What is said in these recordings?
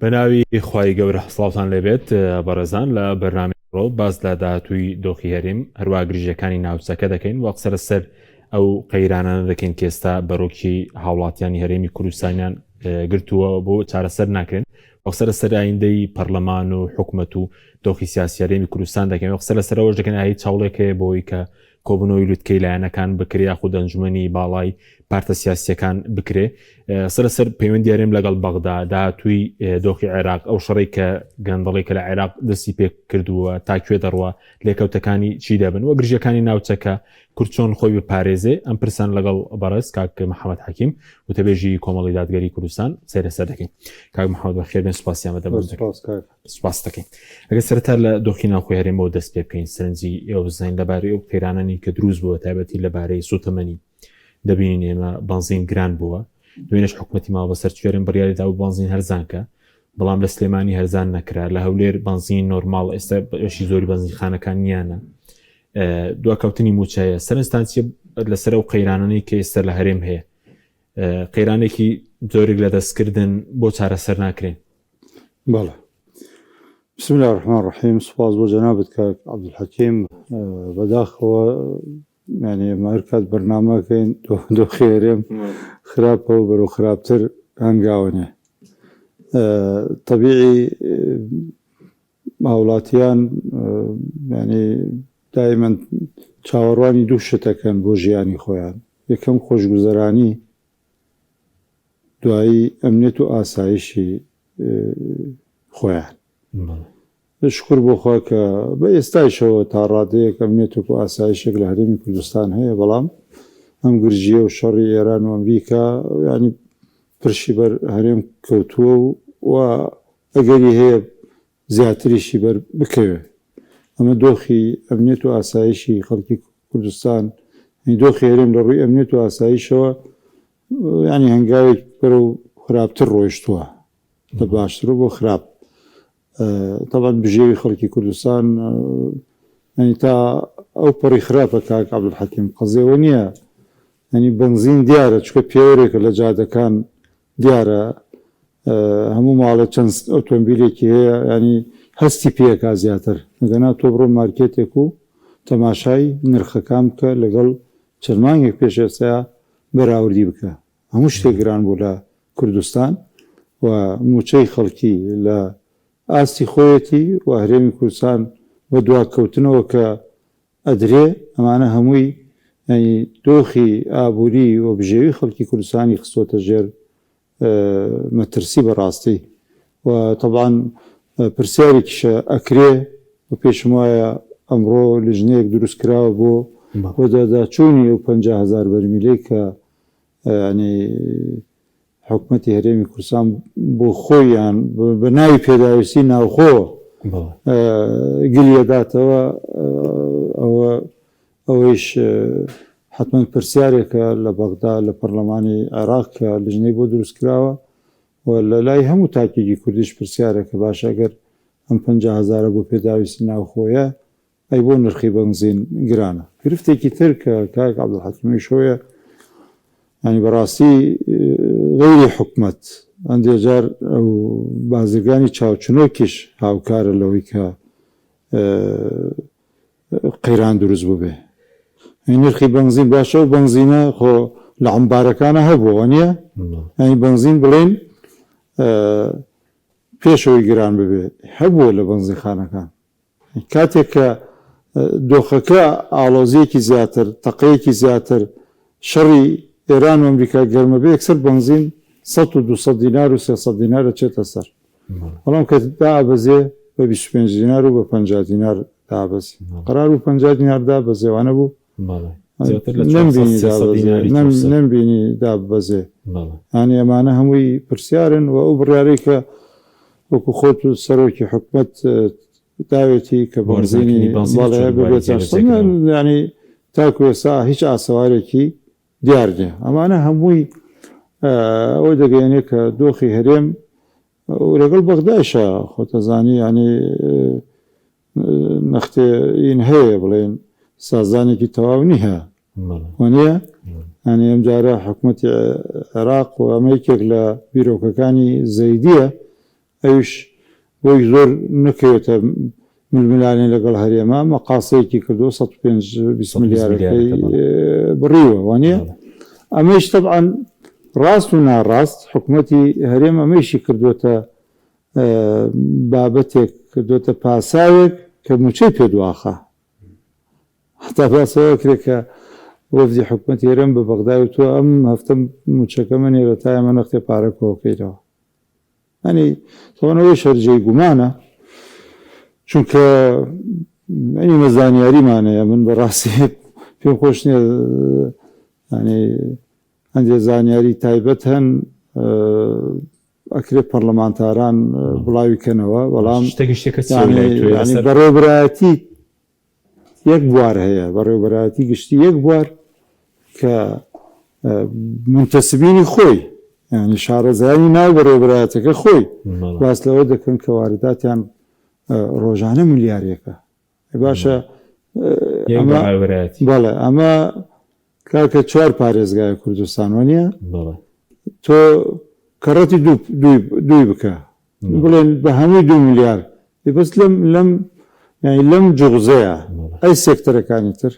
بەناوی خوای گەورە سڵاوتان لێبێت بەڕێزان لە بەرنامەی ڕۆ باز لە داهاتووی دۆخی هەرێم هەروە گرژەکانی ناوچەکە دەکەین وەک سەرەسەر ئەو قەیرانانە دەکەین کە ئێستا بەڕۆکی هاوڵاتیانی هەرێمی کوردستانیان گرتووە بۆ چارەسەر ناکرێن وەک سەرەسەر ئایندەی پەرلەمان و حکوومەت و دۆخی سیاسی هەرێمی کوردستان دەکەین وەک سەرەسەرەوەش دەکەن ئاهی چاوڵێکەیە بۆی کە کۆبنەوەی لوتکەی لایەنەکان بکرێ یاخود ئەنجومەنی باڵای پارتە سیاسیەکان بکرێ سەرەسەر پەیوەندی هەرێم لەگەڵ بەغدا داهاتووی دۆخی عێراق ئەو شەڕی کە گەندەڵی کە لە عێراق دەستی پێ کردووە تاکوێ دەڕوە لێکەوتەکانی چی دەبن وە گرژەکانی ناوچەکە کورد چۆن خۆی بپارێزێ ئەم پرسان لەگەڵ بەڕێز کاک محەممەد حەکیم وتەبێژی کۆمەڵی دادگەری کوردستان سەرەسەر دەکەین کاک محەممەد بەخێر بێن سوپاسیان سوپاس دەکەین ئەگەر سەرەتا لە دۆخی ناوخۆی هەرێمەوە دەست پێ بکەین سەرنجی ئێوە بزانین لەبارەی ئەو قەیرانانی کە دروست بووە تایبەتی لەبارەی سوتەمەنی دەبینین ئێمە بەنزین گران بووە دوێنێش حکوومەتی ماوە بەسەر کوێرم بڕیاریدا و بەنزین هەرزانکە بەڵام لە سلێمانی هەرزان نەکرا لە هەولێر بەنزین نۆرماڵ ئێستا بەشی زۆری بەنزینخانەکان نیانە دواکەوتنی موچایە سەرنجتان چیە لەسەر ئەو قەیرانانەی کە ئێستا لە هەرێم هەیە قەیرانێکی زۆرێک لە دەستکردن بۆ چارەسەر ناکرێن بەڵێ بسم الله الرحمن الرحیم سوپاس بۆ جەنابەت کاک عەبدولحەکیم بەداخەوە يعني ما هەرکات بەرنامەکەین دۆخی هەرێم خراپە و بەرەو خراپتر هەنگاوەنێ طبیعی هاوڵاتیان يعني دائما چاوەڕوانی دوو شتەکەن بۆ ژیانی خۆیان یەکەم خۆشگوزەرانی دوایی ئەمنیەت و ئاسایشی خۆیان شکر بۆ خوا کە بە ئێستایشەوە تا ڕادەیەک ئەمنیەت و ئاسایشێک لە هەرێمی کوردستان هەیە بەڵام ئەم گرژیە و شەڕی ئێران و ئەمریکا ینی پرشی بەر هەرێم کەوتووە و ئەگەری هەیە زیاتریشی بەر بکەوێ ئەمە دۆخی ئەمنیەت و ئاسایشی خەڵکی کوردستان دۆخی هەرێم لە ڕووی ئەمنیەت و ئاسایشەوە ینی هەنگاوێک بەرەو خراپتر ڕۆیشتووە لە باشتر بۆ خراپ طبعا بژێوی خەڵکی کوردستان ینی تا ئەو پەڕی خراپە کاک عەبدولحەکیم قەزێوە نییە ینی بنزین دیارە چکە پێوەرێکە لە جادەکان دیارە هەموو ماڵە چەند ئۆتۆمبیلێکی هەیە ینی هەستی پێکا زیاتر ئەگەنا تۆ بڕۆ مارکێتێک و تەماشای نرخەکان بکە لەگەڵ چەند مانگێک پێش ئێستا بەراوردی بکە هەموو شتێک گران بوو لە کوردستان و موچەی خەڵکی لە ئاستی خۆیەتی و هەرێمی کوردستان بە دواکەوتنەوە کە ئەدرێ ئەمانە هەمووی دۆخی ئابووری و بژێوی خەڵکی کوردستانی خستۆتە ژێر مەترسی بەڕاستی و طبعا پرسیارێکیشە ئەکرێ و پێشم وایە ئەمڕۆ لیژنەیەک دروست کراوە بۆ داداچوونی و 50,000 بەرمیلەی کە ینی حکوومەتی هەرێمی کوردستان بۆ خۆیان بە ناوی پێداویستی ناوخۆ گلیەداتەوە ئەوەیش حتمما پرسیارێکە لە بەغدا لە پەرلەمانی عێراق کە لیژنەی بۆ دروست کراوە و لە لای هەموو تاکێکی کوردیش پرسیارێکە باش ئەگەر ئەم 50,000 بۆ پێداویستی ناوخۆیە ئەی بۆ نرخی بەنزین گرانە گرفتێکی تر کە کاک عەبدولحەکیمی شۆیە ینی بەڕاستی غەیری حکوومەت ئەندێ جار ئەو بازرگانی چاوچنۆکیش هاوکارە لەوەی کە قەیران دروست بووبێ نرخی بەنزین باشە و بەنزینە خۆ لە عەمبارەکانە هەبووە نییە ینی بەنزین بڵێن پێشەوەی گران ببێ هەبووە لە بەنزینخانەکان کاتێک کە دۆخەکە ئاڵۆزیەکی زیاتر تەقەیەکی زیاتر شەڕی ئێران و ئەمریکا گەرمە بێ یەکسەر بەنزین 100 و 200 دینار و 300 دینارە چێتە سەر بەڵام کە دابەزێ بە 25 دینار و بە 50 دینار دابەزی قەرار و 50 دینار دابەزێوانە بوو نەمبینی دابەزێ ینی ئەمانە هەمووی پرسیارن و ئەو بڕیارەی کە وەکو خۆت و سەرۆکی حکوومەت داوێتی کە بەنزینی باڵەیە ببێت ینی تاکو ئێستا هیچ ئاسەوارێکی دیار نیە ئەمانە هەمووی ئەوە دەگەیەنێ کە دۆخی هەرێم لەگەڵ بەغدایشە خۆتەزانی ینی نەختێین هەیە بڵێن سازانێکی تەواونی هەیە وانە ینی ئەم جارە حکوومەتی عێراق و ئەمریکێک لە بیرۆکەکانی زەیدیە ئەوش بۆی زۆر نەکەوێتە ململانێ لەگەڵ هەرێمە مەقاسەیەکی کردو 120 میلیارەکەی بڕیوە وانە ئەمەش تەبعاً ڕاست و ناڕاست حکوومەتی هەرێم ئەمەشی کردوتە بابەتێک کردوتە پاساوێک کە موچەی پێدواخە حتا باسەوە کرێت کە وەفدی حکوومەتی هەرێم بە بەغداد و تۆ ئەم هەفتە موچەکە منێ بە تای ئەمە نەختێ پارەکەوەکەیتەوە ئەنی تۆنەوەی شەرجەی گومانە چونکە ئەنی مەزانیاریمانەیە من بەڕاستی پێم خۆش نییە ینی هەندێک زانیاری تایبەت هەن ئەکرێت پەرلەمانتاران بڵاویکەنەوە بەڵام بەڕێوەبەرایەتی یەک بوار هەیە بەڕێوەبەرایەتی گشتی یەک بوار کە منتەسبینی خۆی ینی شارەزایی ناو بەڕێوەبەرایەتەکە خۆی باس لەوە دەکەن کە وارداتیان ڕۆژانە ملیارێکە باشە بەڵێ ئەمە کاکە 4 پارێزگای کوردستان وانە تۆ کەڕەتی دوی بکە بڵێن بە هەمووی 2 میلیار بەس لەم جوغزەیە ئەی سێکتەرەکانی تر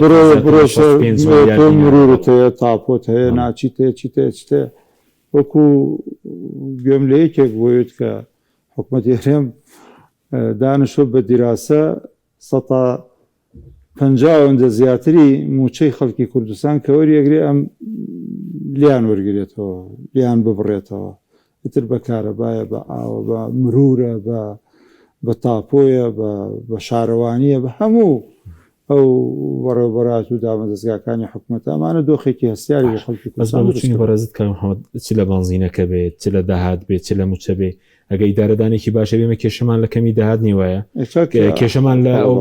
بڕۆ مرورت هەیە تاپۆت هەیە ناچیت هەیە چیتە وەکو گوێم لە یەکێک بۆیت کە حکوومەتی هەرێم دانیشتۆ بە دیراسە 150 زیاتری موچەی خەڵکی کوردستان کە وەریەگرێ ئەم لیان وەرگێتەوە لیان ببڕێتەوە تر بە کارەبایە بە ئاوە بە مرورە بە تاپۆیە بە شارەوانیە بە هەموو ئەو وەڕێوەبەرات و دامەدەستگاکانی حکوومەت ئەمانە دۆخێکی هەستیاری لە خەڵکی کوردستان بەڕێزت کە چ لە بەنزینەکە بێت چ لە داهات بێت چ لە موچە بێ ئەگە ئیدارەدانێکی باشە بێمە کێشەمان لە کەمی داهات نیوایە کێشەمان لە ئەو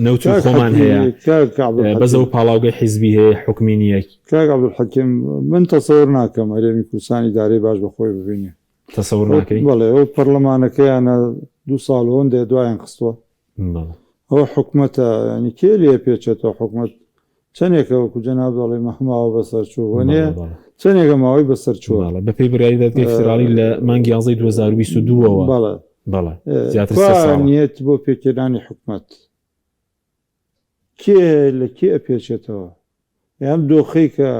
نەوت خۆمان هەیە بەزە و پاڵاوگەی حیزبی هەیە حکومی نیە کاک عەبدولحەکیم من تەسەوور ناکەم هەرێمی کوردستان ئیدارەی باش بەخۆی ببینێ تەسەوور ناکەی بەڵێ ئەو پەرلەمانەکەیانە 2 ساڵ هەندێ دوایان خستووە ئەوە حکوومەتە ینی کێ لێ پێچێتەوە حکوومەت چەندێکە وەکو جەناب دەڵێ مەحماوە بەسەرچوو وەنێ چەندێکە ماوەی بەسەرچووە بەپێی بڕیاری دادگای فدرالی لە مانگی 2022ەوە نیەت بۆ پێکێنانی حکوومەت کێ لە کێ ئەپێچێتەوە ئەم دۆخەی کە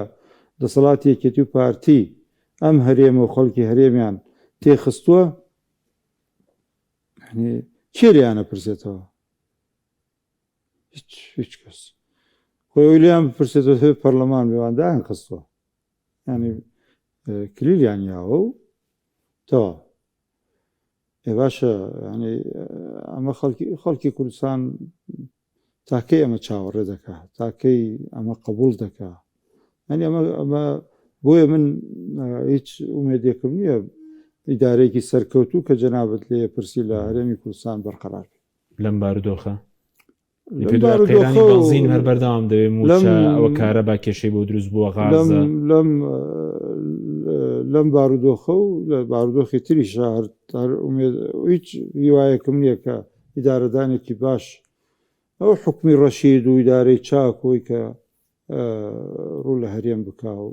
دەسەڵاتی یەکێتی و پارتی ئەم هەرێمە و خەڵکی هەرێمیان تێخستووە کێ لیانە پرسێتەوە هیچ کەس خۆی لیان بپرسێتەوە هەیە پەرلەمان بێواندایان خستووە ینی کلیلیان یاوە و تەوا باشە ینی ئەمە خەڵکی کوردستان تاکەی ئەمە چاوەڕێ دەکات تاکەی ئەمە قبول دەکات ینی ئەمە بۆیە من هیچ ئومێدێکم نییە ئیدارێکی سەرکەوتوو کە جەنابەت لێ پرسی لە هەرێمی کوردستان بەرقەرار لەم بارودۆخە بەنزین هەر بەردەوام دەوێت موچە ئەوە کارە با کێشەی بۆ دروست بووە غازە لەم بارودۆخە و لە بارودۆخی تری شار هیچ هیوایەکم نییە کە ئیدارەدانێکی باش ئەو حکومی ڕەشید و ئیدارەی چاکۆی کە ڕوو لە هەرێم بکا و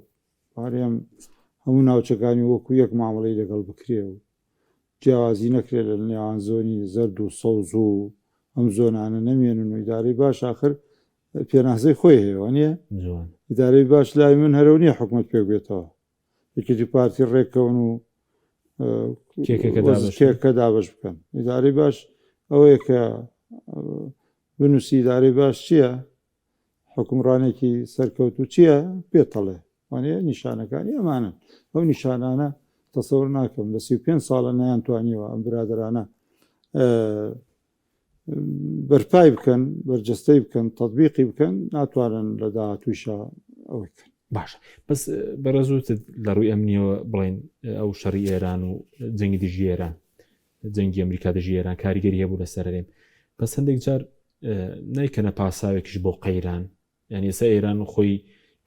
هەرێم هەموو ناوچەکانی وەکو یەک مامەڵەی لەگەڵ بکرێ و جیاوازی نەکرێت لە نێوان زۆنی زەرد و سەوز و ئەم زۆنانە نەمێنن و ئیدارەی باش آخر پێناسەی خۆی هەیە نییە ئیدارەی باش لای من هەرەو نییە حکوومەت پێ بێتەوە یەکێتی پارتی ڕێکەون و کێکە دابش بکەن ئیدارەی باش ئەوەیە کە بنووسی ئیدارەی باش چییە حکومڕانێکی سەرکەوتو چییە پێتەڵێ وانەیە نیشانەکانی ئەمانن ئەو نیشانانە تەسەوور ناکەم لە 35 ساڵە نەیانتوانیوە ئەم برادرانە بەرپای بکەن بەرجەستەی بکەن تەطبیقی بکەن ناتوانن لە داهاتوویشە ئەوەی بکەن باش بەس بەڕێزوت لە ڕووی ئەمنیەوە بڵێن ئەو شەڕی ئێران و جەنگی دژی ئێران جەنگی ئەمریکا دژی ئێران کاریگەری هەبوو لە سەرێم بەس هەندێک جار نایکەنە پاساوێکیش بۆ قەیران یعنی ئێستا ئێران خۆی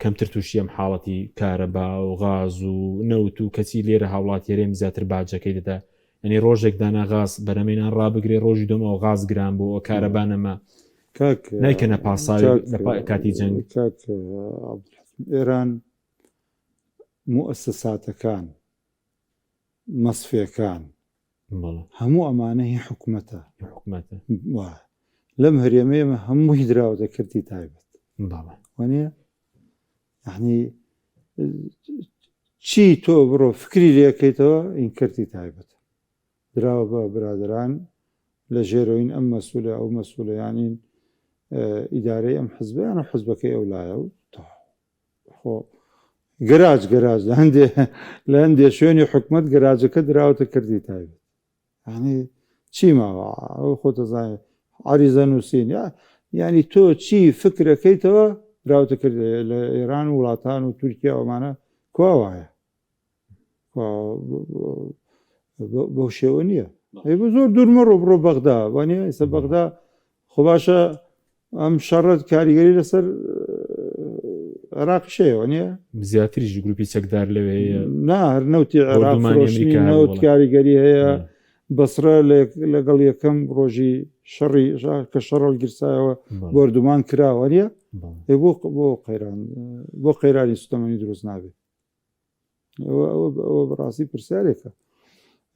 کەمتر تووشی ئەم حاڵەتی کارەبا و غاز و نەوت و کەچی لێرە هاوڵاتی هەرێم زیاتر باجەکەی دەدا ینی ڕۆژێک دانا غاز بەرەمێنان ڕابگرێ ڕۆژی دۆمەوە غاز گران بۆ ئەو کارەبانەمە نایکەنە پاساوی لە کاتی جەنگ ئێران موسساتەکان مەسفیەکان بەڵێ هەموو ئەمانە هی حکوومەتە حکوومەتە وایە لەم هەرێمەیەمە هەمووی دراوەتە کردی تایبەت بەڵێ وانە یعنی چی تۆ بڕۆ فکری لەکەیتەوە ئین کردی تایبەت دراوە بە برادران لە ژێرۆین ئەم مەسئولە ئەو مەسئولە یانین ئیدارەی ئەم حزبیانە حزبەکەی ئەو لایە و خۆ گەراج لە هەندێ شوێنی حکومت گەراجەکە دراوەتە کردی تایبێت یعنی چی ماوە ئەو خۆتەزانێ عریزە نووسین ینی تۆ چی فکرەکەیتەوە دراوەتە کردی لە ئێران و وڵاتان و تورکیا ئەمانە کوا وایە بۆ شێوە نییە بە زۆر دوورمەڕۆ بڕۆ بەغدا وانە ئێستا بەغدا خۆ باشە ئەم شەڕەت کاریگەری لەسەر عێراق شەیەوە نیە زیاتریش گروپی چەکدار لەوەیە نا هەر نەوتی عێراق فرۆشتنی نەوت کاریگەری هەیە بەسرە لەگەڵ یەکەم ڕۆژی شەڕی کە شەڕەڵ گرسایەوە بردومان کراوە نیە بۆ قەیرانی سوتەمەنی دروست نابێت ئەوە بەڕاستی پرسیارێکە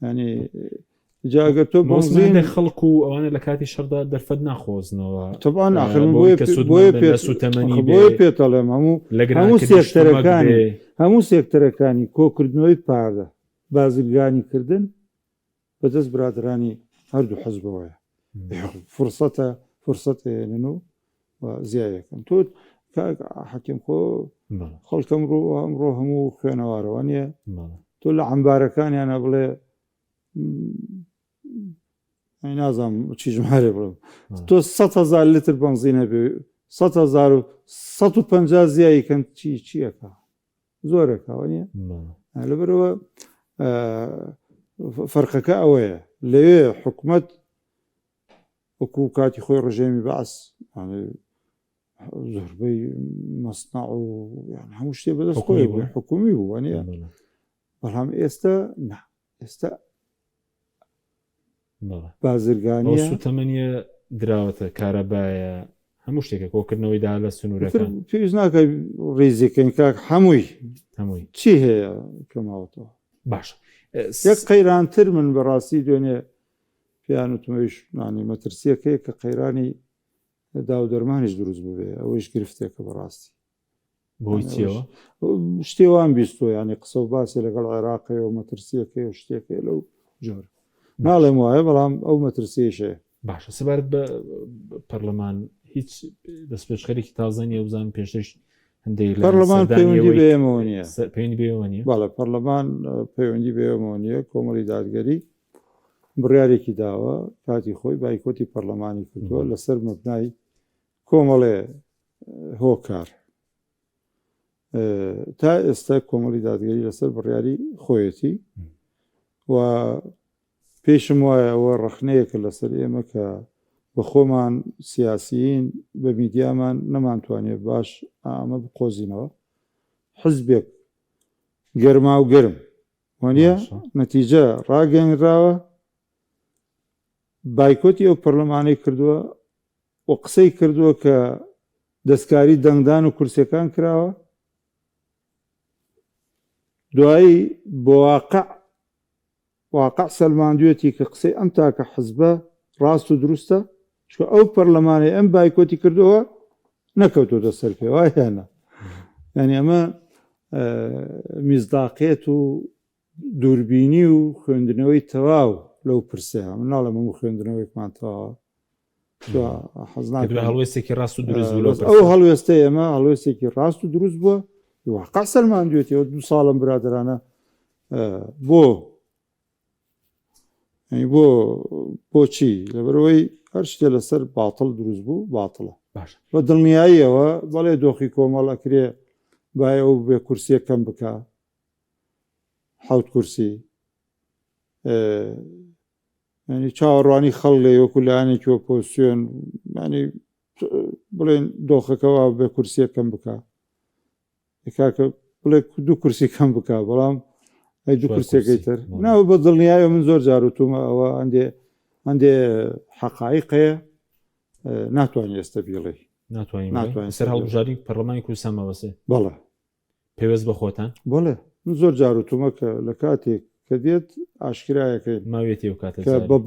ینی جاگە تۆ بۆزین خەڵکو و ئەوانە لە کاتی شەردا دەرفەت ناخۆزنەوە تەبان بۆیە پێتەڵێم هەموو سێکتەرەکانی کۆکردنەوەی پاردە بازرگانی کردن بەدەست برادرانی هەردوو حەزبەوەیە فرسەتێنن و زیایەکەن تۆ حەکیم خۆ خەڵکەم ئەمڕۆ هەموو خوێنەوارەوە نیە تۆ لە عەمبارەکانیانە بڵێ نازانم چی ژمارە بڵێم تۆ 100,000 لیتر بنزینە بێ 150 زیایکەن چیەکە زۆرەکەوە نیە لەبەرەوە فەرقەکە ئەوەیە لەوێ حکوومەت وەکو کاتی خۆی ڕژێمی بەعس زۆربەی مەسناع و هەموو شتێ بەدەست خۆی بوو حکومی بوو وانە بەڵام ئێستا ئێستا بازرگانی سوتەمەنیە دراوەتە کارەبایە هەموو شتێکە کۆکردنەوەیدا لە سنوورەکان پێویست ناکە ڕێزیەکەین کاک هەمووی چی هەیە کەماوەتەوە باش یەک قەیرانتر من بەڕاستی دوێنێ پیان وتمەویش نانی مەترسیەکەیە کە قەیرانی داودەرمانیش دروست ببێ ئەوەیش گرفتێکە بەڕاستی بۆی چیەوە شتێوان بیستۆ ینی قسە و باسی لەگەڵ عێراقەیە و مەترسیەکەی و شتێکەکە لەو جۆر ناڵێم وایە بەڵام ئەو مەترسیشەیە باشە سەبارەت بە پەرلەمان هیچ دەستپێشخەرێکی تازەنیە وزان پێشش هەندێک پەرلەمان پەیوەندی بێمەوە نیە پەیوەندی بێەوە نیە باڵە پەرلەمان پەیوەندی بێمەوە نیە کۆمەڵی دادگەری بڕیارێکی داوە کاتی خۆی بایکۆتی پەرلەمانی کردووە لەسەر مەبنای کۆمەڵێ هۆکار تا ئێستا کۆمەڵی دادگەری لەسەر بڕیاری خۆیەتی و پێشم وایە ئەوە ڕەخنەیەکە لەسەر ئێمە کە بە خۆمان سیاسیین بە میدیامان نەمانتوانێت باش ئامە بقۆزینەوە حزبێک گەرما و گەرم وانە نەتیجە ڕاگەنراوە بایکۆتی ئەو پەرلەمانەی کردووە و قسەی کردووە کە دەستکاری دەنگدان و کورسەکان کراوە دوایی بۆ واقع سەلماندوێتی کە قسەی ئەم تاکە حزبە ڕاست و دروستە چکە ئەو پەرلەمانەی ئەم بایکۆتی کردەوە نەکەوتۆتە سەر پێ وایەنە ینی ئەمە میزداقێت و دووربینی و خوێندنەوەی تەواو لەو پرسەیە من ناڵێم هەموو خوێندنەوەیکمان تەواوە هەڵوێستێکی ڕاست و دروست ئەو هەڵوێستە ئێمە هەڵوێستێکی ڕاست و دروست بووە واقع سەلماندوێتەوە 2 ساڵم برادرانە بۆچی لەبەرەوەی هەر شتێ لەسەر باتڵ دروست بوو باتڵە بە دڵنیاییەوە بەڵێ دۆخی کۆمەڵ ئەکرێ باە ئەو بێ کورسیە کەم بکە 7 کورسی ینی چاوەڕوانی خەڵ لێ وەکو لایەنێکی ئۆپۆزیسیۆن ینی بڵێن دۆخەکەەوە بێ کورسیە کەم بکە کاکە بڵێ 2 کورسی کەم بکە بەڵام ئەی 2 کورسەکەی تر ناوە بە دڵنیایە من زۆر جاروتومە ئەوە هەندێ حەقایقەیە ناتوانانی ئێستا بیڵێ ناتوانین سەر هەڵبژاری پەرلەمانی کوردستان مەوەسێ بەڵێ پێوەست بە خۆتان بڵێ من زۆر جاروتومە کە لە کاتێک کە دێت ئاشکرایەکەی ماوێتی و کاتە کە بە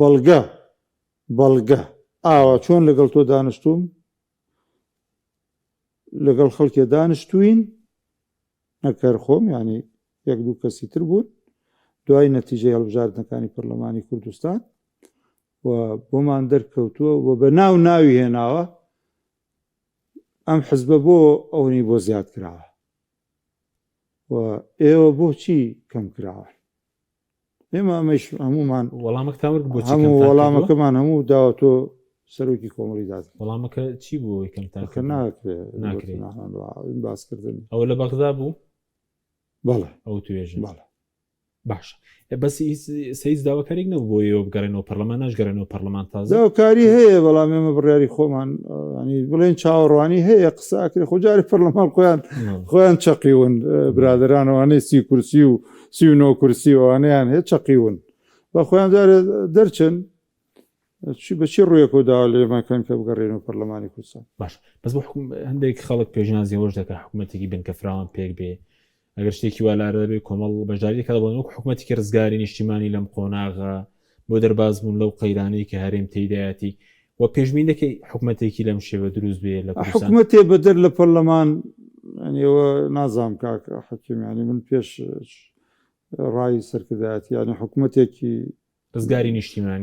بەڵگە ئاوا چۆن لەگەڵ تۆ دانیشتوم لەگەڵ خەڵکێ دانیشتوین نەکەر خۆم ینی یەک دوو کەسی تر بوون دوای نەتیجەی هەڵبژاردنەکانی پەرلەمانی کوردستان و بۆمان دەرکەوتووە و بە ناوی هێناوە ئەم حزبە بۆ ئەوەی بۆ زیاد کراوە و ئێوە بۆچی کەم کراوە ئێمە ئەمەش هەمومان هەموو وەڵامەکەمان هەموو داوە تۆ سەرۆکی کۆمەڵی داد وەڵامەکە چی بوو کەمتاکە ناکرێت باسکردن ئەوە لە بەغدا بوو بەڵێ ئەو توێژە بەڵێ باش بەسی سەیز داواکارێک نەبوو بۆ ئێوە بگەڕێنەوە پەرلەمان ناشگەڕێنەوە پەرلەمان تازە داواکاری هەیە بەڵام ئێمە بڕیاری خۆمان بڵێن چاوەڕوانی هەیە قساکرێ خۆجاری پەرلەمان خۆیان چەقیون برادرانەوانەی 30 کورسی و 39 کورسی ئەوانەیان هەیە چەقیون بە خۆیان جارێ دەرچن بەچی ڕوویەکە داوا لە ئێمەکەن کە بگەڕێنەوە پەرلەمانی کوردستان باش بەس بۆ هەندێک خەڵک پێشنازی ئەوەش دەکات حکوومەتێکی بن کە فراوان پێک بێ ئەگەر شتێکی والارە دەبێت کۆمەڵ بەشداریەکە دەبڵێن وەک حکوومەتێکی ڕزگاری نیشتیمانی لەم قۆناغا بۆ دەرباز بوون لەو قەیرانەی کە هەرێم تێیدایەتی وە پێشبین دەکەی حکوومەتێکی لەم شێوە دروست بێ لە حکوومەتێ بەدەر لە پەرلەمان ئەوە نازام کاک حەکیمیانی من پێش ڕای سەرکردایەتی ینی حکوومەتێکی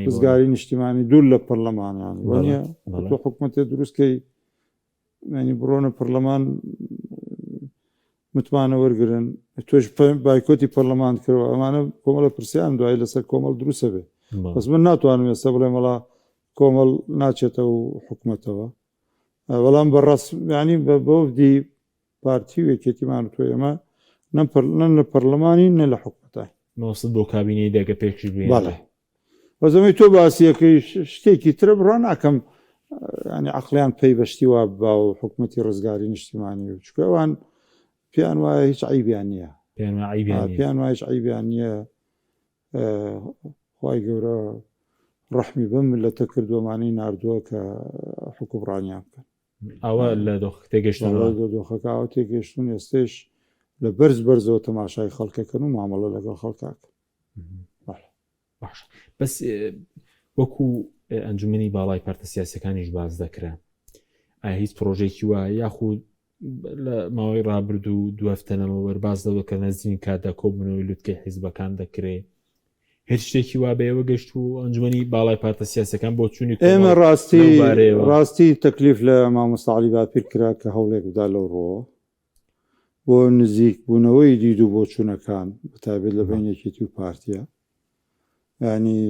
ڕزگاری نیشتیمانی دوور لە پەرلەمانیان وانە تۆ حکوومەتێ دروستکەی ینی بڕۆنە پەرلەمان متمانە وەرگن تۆش بایکۆتی پەرلەمان کردەوە ئەمانە کۆمەڵە پرسیان دوای لەسەر کۆمەڵ دروستە بێ بەس من ناتوانم ئێستا بڵێم وەڵا کۆمەڵ ناچێتەوە و حکوومەتەوە بەڵام بەڕاست ینی بۆدی پارتی و یەکێتیمان تۆ ئێمە نە لە پەرلەمانی نە لە حکوومەتای مەوەسط بۆ کابینەی دەگە پێش بێ بەڵێ بەزەمەی تۆ باسیەکەی شتێکی ترە بڕا ناکەم ینی عەقلیان پەیوەشتی وا بە و حکوومەتی ڕزگاری نیشتیمانی و چکە ئەوان پیان وایە هیچ عیبیان نییە پیان وایە هیچ عیبیان نییە خوای گەورە ڕەحمی بەم ملەتە کردووەمانەی ناردووە کە حکومڕانیان بکەن ئەوە لە دۆخەکەوە تێگەشتون ئێستش لە بەرزەوە تەماشای خەڵکەکەن و مامەڵە لەگەڵ خەڵکاکە باش بەس وەکو ئەنجومنی باڵای پارتە سیاسەکانیش باز دەکرا ئایا هیچ پرۆژێکی وایە یاخود لە ماوەی ڕابرد و دو هەفتەنەوە وەرباز دەوە کە نەزیین کاتدا کۆبوونەوەی لوتکەی حیزبەکان دەکرێت هیچ شتێکی وا بەیەوە گەشت و ئەنجومنی باڵای پارتە سیاسەکان بۆ چوونی ئێمە ڕاستی تەکلیف لە مامۆستا عەلی باپیر کرا کە هەوڵێک بدا لەو ڕۆ بۆ نزیک بوونەوەی دید و بۆ چوونەکان بەتابێت لە بین یەکێتی و پارتیە ینی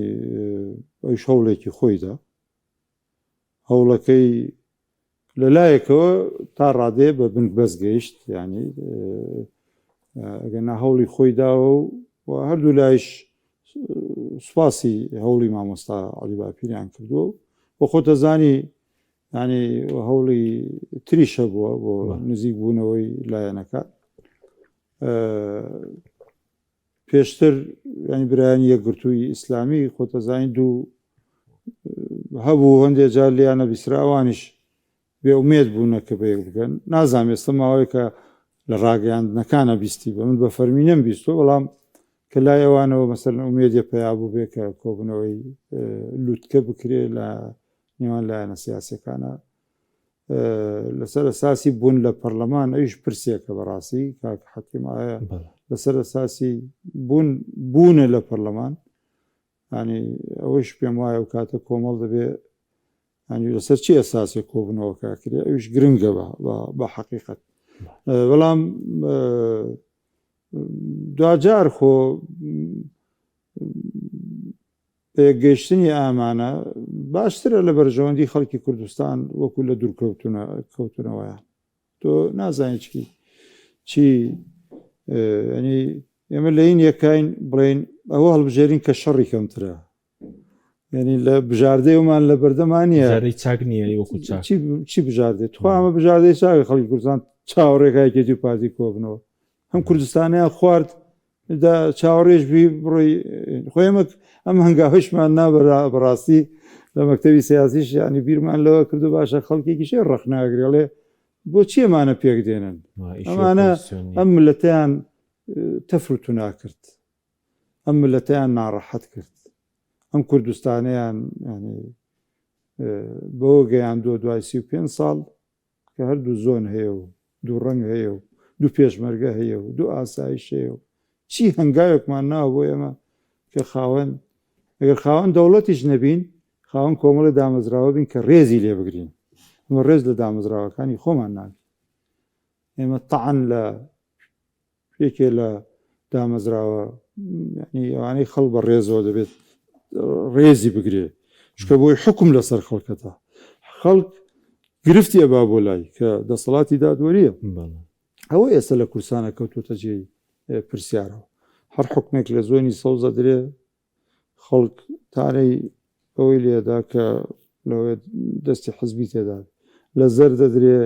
ئەوش هەوڵێکی خۆیدا هەوڵەکەی لەلایەکەوە تا ڕادێ بە بنک بەس گەیشت ینی ئەگەنا هەوڵی خۆیداوە و هەردوو لایش سوپاسی هەوڵی مامۆستا عەلی باپیریان کردووە بۆ خۆتەزانی ینی هەوڵی تریشە بووە بۆ نزیک بوونەوەی لایەنەکە پێشتر ینی برایانی یەکگرتووی ئیسلامی خۆتەزانی دوو هەبوو هەندێک جار لیانە بیسراوانیش بێئومێد بوونە کە بەیەک بگەن نازانم ئێستا ماوەیە کە لە ڕاگەیاندنەکانە بیستی بە من بە فەرمی نەم بیستۆ بەڵام کە لای ئەوانەوە مەسەرەن ئومێدیە پێیابوو بێ کە کۆبوونەوەی لوتکە بکرێ لە نێوان لایەنە سیاسەکانە لەسەر ئەساسی بوون لە پەرلەمان ئەویش پرسێکە بەڕاستی کاک حەکیم ئایا لەسەر ئەساسی بوونە لە پەرلەمان ینی ئەوەش پێم وایە و کاتە کۆمەڵ دەبێ ینی لەسەر چی ئەساسێک کۆبوونەوە کاکرێ ئەویش گرنگە بە حەقیقەت بەڵام دوجار خۆ پێگەیشتنی ئامانە باشترە لە بەرژەوەندی خەڵکی کوردستان وەکو لە دوورکەوتنەوەیان تۆ نازانین چی ینی ئێمە لە این یەکاین بڵێن ئەوە هەڵبژێرین کە شەڕی کەمترە ینی لە بژاردەیەمان لە بەردەمانە چاک نییە چی بژاردێت تو ئەمە بژاردەی چاکە خەڵکی کوردستان چاوەڕێکایەتی و پارتی کۆبنەوە هەم کوردستانیان خوارد چاوەڕێژ بی بڕۆی خۆیمە ئەم هەنگاوشمان نابرا بەڕاستی لە مەکتەبی سیاسیش ینی بیرمان لەوە کردو باشە خەڵکێکیشێ ڕەخناگرێڵێ بۆ چیەمانە پێک دێنن ئەمانە ئەم ملەتیان تەفروت و ناکرد ئەم ملەتەیان ناڕەحەت کرد ئەم کوردستانیان ینی بۆ گەیاندووە دوای 35 ساڵ کە هەردوو زۆن هەیە و دوو ڕەنگ هەیە و دوو پێشمەرگە هەیە و دوو ئاسایش هەیە و چی هەنگاوێکمان ناوە بۆ ئێمە کە خاوەن ئەگەر خاوەن دەوڵەتیش نەبین خاوەن کۆمەڵی دامەزراوە بین کە ڕێزی لێ بگرین ئەمە ڕێز لە دامەزراوەکانی خۆمان ناکەین ئێمە تەعەن لە یەکێ لە دامەزراوە ینی ئەوانەی خەڵک بە ڕێزەوە دەبێت ڕێزی بگرێ چکە بۆی حکم لەسەر خەڵکەتە خەڵک گرفتی ئەبا بۆ لای کە دەسەڵاتی دادوەریە ئەوە ئێستا لە کورسانە کەوتوتە جێی پرسیارەوە هەر حکمێک لە زۆنی سەوزە درێ خەڵک تارەی ئەوەی لێدا کە لەوێ دەستی حزبی تێدا لە زەر دەدرێ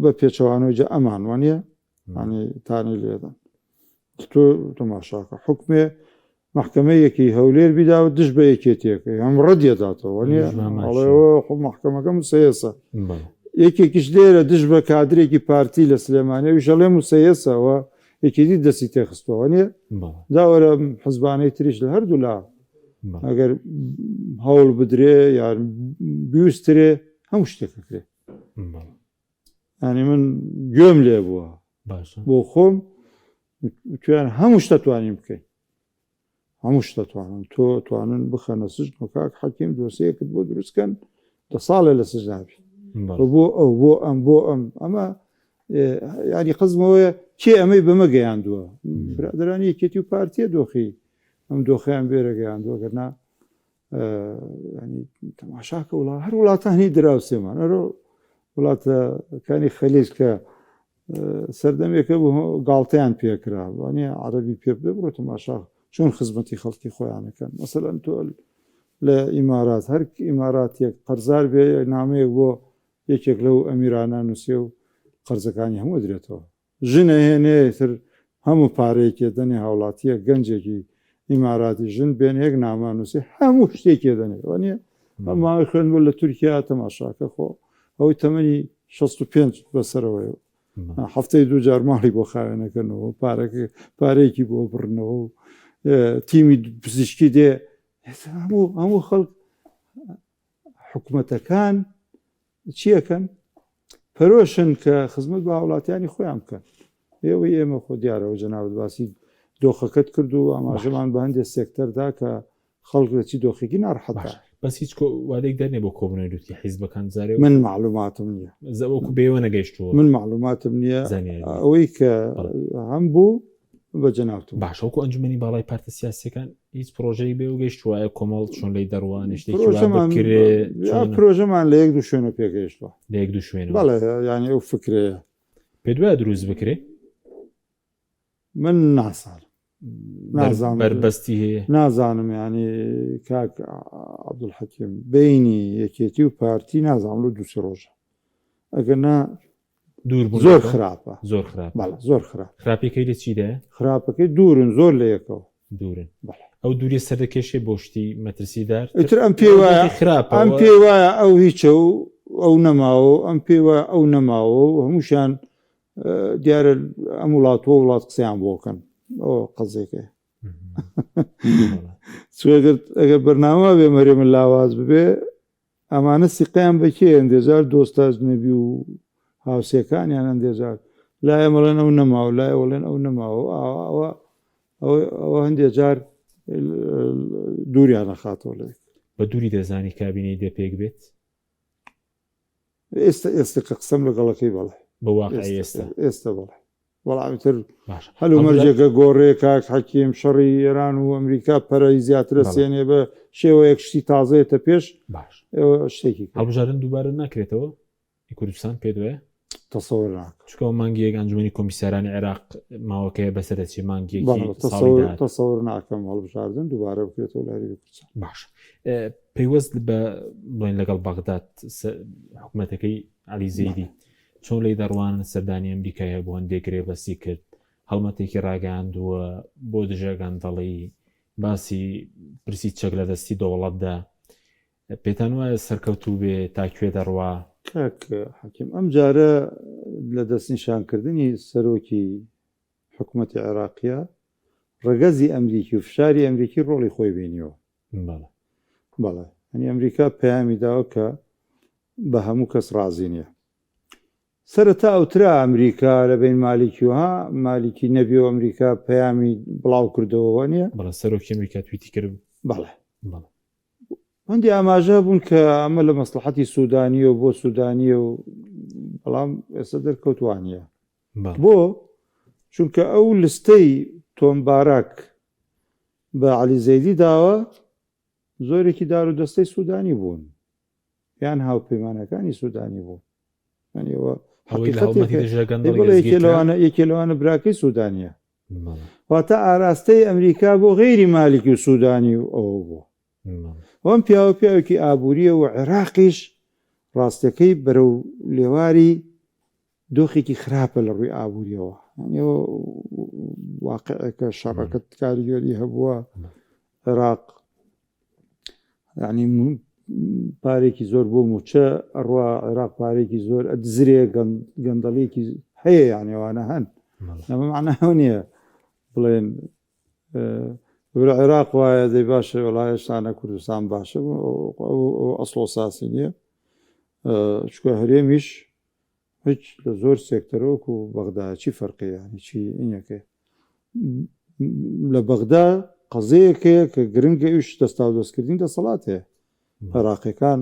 بە پێچەوانەوەی جا ئەمان وانە ینی تانی لێدەن تۆ تەماشاکە حکمێ محکمەیەکی هەولێر بیداوە دش بە یەکێتێکە هەم ڕەدیەداتەوە نیە محکمەکە مسەیەسە یەکێکیش لێرە دش بە کادرێکی پارتی لە سلێمانە ویشەڵێ مسەیەسەوە یەکێتی دەستی تێخستەوە نیە داوەرە حزبانەی تریش لە هەردوو لا ئەگەر هەوڵ بدرێ یان بیوسترێ هەموو شتێکەکرێ ینی من گوێم لێ بووە بۆ خۆم تویان هەموو شتە توانین بکەین هەموو شتە توانن تۆ توانن بخەنە سژن و کاک حەکیم دۆسەیەکت بۆ دروستکەن 10 ساڵە لە سژنابی بۆ ئەو بۆ ئەم ئەمە ینی قزمەوەیە کێ ئەمەی بەمە گەیاندووە برادرانی یەکێتی و پارتیە دۆخی ئەم دۆخیان بێرە گەیاندووە گەرنا ینی تەماشاکە وڵات هەر وڵاتانی دراوسێمان ئەرۆ وڵاتەکانی خەلیج کە سەردەمێکە گاڵتەیان پێکرا وانە عەرەبی پێ بدە بڕۆ تەماشا چۆن خزمەتی خەڵکی خۆیانەکەن مەسەلەن تۆ لە ئیمارات هەر ئیماراتێک قەرزار بێ نامەیەک بۆ یەکێک لەو ئەمیرانە نووسێ و قەرزەکانی هەموو درێتەوە ژنە هێنێتر هەموو پارەیەکێ دەنێ هاوڵاتیە گەنجێکی ئیماراتی ژن بێنێک نامانووسی هەموو شتێکێ دەنێ وانە ئەماوەی خوێن بۆ لە تورکیا تەماشاکە خۆ ئەوەی تەمەنی 65 بەسەرەوەی هەفتەی دوو جار ماڵی بۆ خاوێنەکەنەوە پارێکی بۆ بڕنەوە و تیمی پزیشکی دێ هەموو خەڵک حکوومەتەکان چیەکەن پەرۆشن کە خزمەت بە هاوڵاتیانی خۆیان بکەن ئێوەی ئێمە خۆ دیارەوە جەنابەت باسی دۆخەکەت کرد و ئاماژەمان بە هەندێک سێکتەردا کە خەڵک لە چی دۆخێکی ناڕەحەتە بەس هیچ وادێک دەرنێ بۆ کۆبنەوەی دوتی حیزبەکان زارێ من معلوماتم نییە زەوەکو بێوە نەگەیشتووە من معلوماتم نییە ئەوەی کە هەم بوو بە جەنابەت باشەوەکو ئەنجومەنی باڵای پارتە سیاسەکان هیچ پرۆژەی بێ و گەیشتووایە کۆمەڵ چۆن لی دەڕوان پرۆژەمان لە یەک دوو شوێنە پێگەیشتووە لە یەک دوو شوێن بەڵێ ینی ئەو فکرەیە پێ دوایە دروست بکرێ من ناسان نازانم بەربەستی هەیە نازانم ینی کاک عەبدولحەکیم بینی یەکێتی و پارتی نازانم لە دووسێ ڕۆژە ئەگەر نا زۆر خراپە زۆر خراپ زۆر خراپ خراپەکەی لە چیدە خراپەکەی دوورن زۆر لە یەکەوە دوورن ئەو دووری سەردەکێشێ بۆ شتی مەترسیدار ئیتر ئەم پێ وایە خراپە ئەم پێ وایە ئەو هیچە و ئەو نەماوە ئەم پێ وایە ئەو نەماوە و هەمووشیان دیارە ئەم وڵاتوە وڵات قسەیان بۆکەن ئەو قەزێکە ئەگەر بەرنامە بێ مەرێ من لاواز ببێ ئەمانە سیقیان بەکێ ئەندێجار دۆستاژ نەبی و هاوسێکانیان ئەندێجار لایە مەڵێن ئەو نەماوە لایە وەڵێن ئەو نەماوە ئەوە هەندێک جار دووریان نەخاتەوە لێ بە دووری دەزانی کابینەی دێ پێک بێت ئێستا کە قسەم لەگەڵەکەی بەڵێ بە واقعی ئێستا بەڵێ وەڵامیتر هەلو مەرجێکە گۆڕێ کاک حەکیم شەڕی ئێران و ئەمریکا پەرەی زیاترە سێنێ بە شێوەیەک شتی تازەیەتە پێش باش شتێکی هەڵبژاردن دووبارە ناکرێتەوە کوردستان پێ دوێ تەسەوەر ناکە چکە مانگیەک ئەنجومەنی کۆمیسارانی عێراق ماوەکەیە بەسەرەچی مانگیەکی تەسەوەر ناکەم هەڵبژاردن دووبارە بکرێتەوە لای کوردستان باش پەیوەست بە بڵێن لەگەڵ بەغداد حکوومەتەکەی عەلی زەیدی چۆن لی دەڕوانن سەردانی ئەمریکایە بۆ هەندێک رێبەستی کرد هەڵمەتێکی ڕاگەاندووە بۆ دژەگان دەڵی باسی پرسی چەک لە دەستی دەوڵەتدا پێتان وایە سەرکەوتوو بێ تاکوێ دەڕوا کاک حەکیم ئەم جارە لە دەستنیشانکردنی سەرۆکی حکوومەتی عێراقیە ڕگەزی ئەمریکی و فشاری ئەمریکی ڕۆڵی خۆی بینیەوە بەڵێ ئەنی ئەمریکا پەیامی داوە کە بە هەموو کەس ڕازی نییە سەرەتا ئەوترا ئەمریکا لە بین مالیکی وها مالیکی نەبی و ئەمریکا پەیامی بڵاو کردەوە نییە بەڵە سەرۆکی ئەمریکا تویتی کرد بەڵێ هەندی ئاماژە بوون کە ئەمە لە مەسلحەتی سوودانیە و بۆ سوودانیە و بەڵام ئێستا دەرکەوتوانە بۆ چونکە ئەو لستەی تۆمبارەک بە عەلی زەیدی داوە زۆرێکی دار و دەستەی سوودانی بوون یان هاوپەیمانەکانی سوودانی بوون یەکێ لەوانە براکەی سوودانیە واتە ئاراستەی ئەمریکا بۆ غەیری مالکی و سوودانی و ئەوە بوو ئەم پیاوە پیاوێکی ئابوووریە و عێراقیش ڕاستەکەی بەرەو لێواری دۆخێکی خراپە لە ڕووی ئابوووریەوە واقعەکە شەڕەکەت کاریگەری هەبووە عێراق یعنی پارێکی زۆر بۆ موچە ئەڕوا عێراق پارێکی زۆر ئەدزرێ گەندەڵێکی هەیە یانێوانە هەن ئەمە معناهەوە نییە بڵێن عێراق وایە دەی باشە وڵایەشتانە کوردستان باشە ئەسڵ و ساسی نییە چکە هەرێمیش هیچ لە زۆر سێکتەرۆک و بەغدا چی فەرقیانی چی ئینەکە لە بەغدا قەزەیەکەیە کە گرنگە ئیش دەستا و دەستکردین دەسەڵات هەیە عێراقیەکان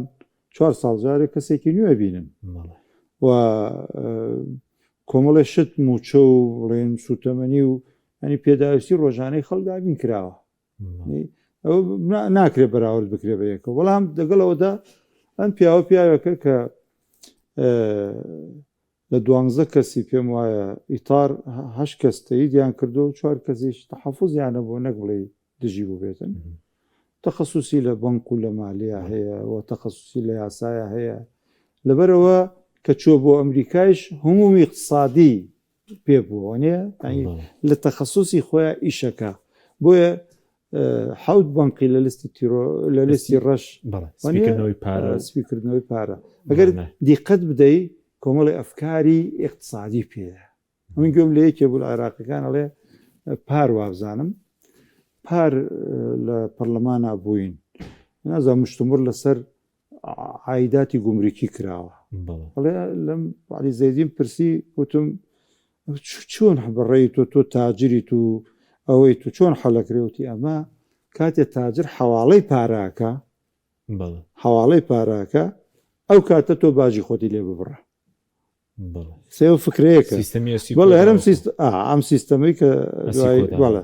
4 ساڵ جارێک کەسێکی نوێ بینن و کۆمەڵی شت موچە و ڕێن سوتەمەنی و ئەنی پێداویستی ڕۆژانەی خەڵدابین کراوە ئەو ناکرێت بەراورد بکرێ بە یەکە بەڵام دەگەڵەوەدا ئەم پیاوە پیاوەکە کە لە 12 کەسی پێم وایە ئیتار 8 کەس تەییدیان کردو و 4 کەسیش تەحەفوزیانە بۆ نەک بڵێ دژی بوو بێتن تەخەسوسی لە بەنک و لە مالیە هەیە و تەخەسوسی لە یاسایە هەیە لەبەرەوە کە چوە بۆ ئەمریکایش هەمومی اقتصادی پێ بووە نیە لە تەخەسوسی خۆیان ئیشەکە بۆیە حەوت بەنقی لە لە لیستی ڕەش سپیکردنەوەی پارە ئەگەر دیقەت بدەی کۆمەڵی ئەفکاری اقتصادی پێە ئەمین گوێم لە یەکێ بوو لە عێراقیەکان ئەڵێ پار وابزانم پار لە پەرلەمانە بووین نازانم مشتمر لەسەر عایداتی گومرکی کراوە بەڵێ لەم عەلی زەیدیم پرسی وتم چۆن بەڕێی تۆ تاجری تو ئەوەی تو چۆن حەلەکرێوتی ئەمە کاتێ تاجر حواڵەی پاراکە حواڵەی پاراکە ئەو کاتە تۆ باژی خۆتی لێ ببڕە سێوە فکرەیەکە بەڵێ هەرم ئەم سیستەمەی کە بەڵێ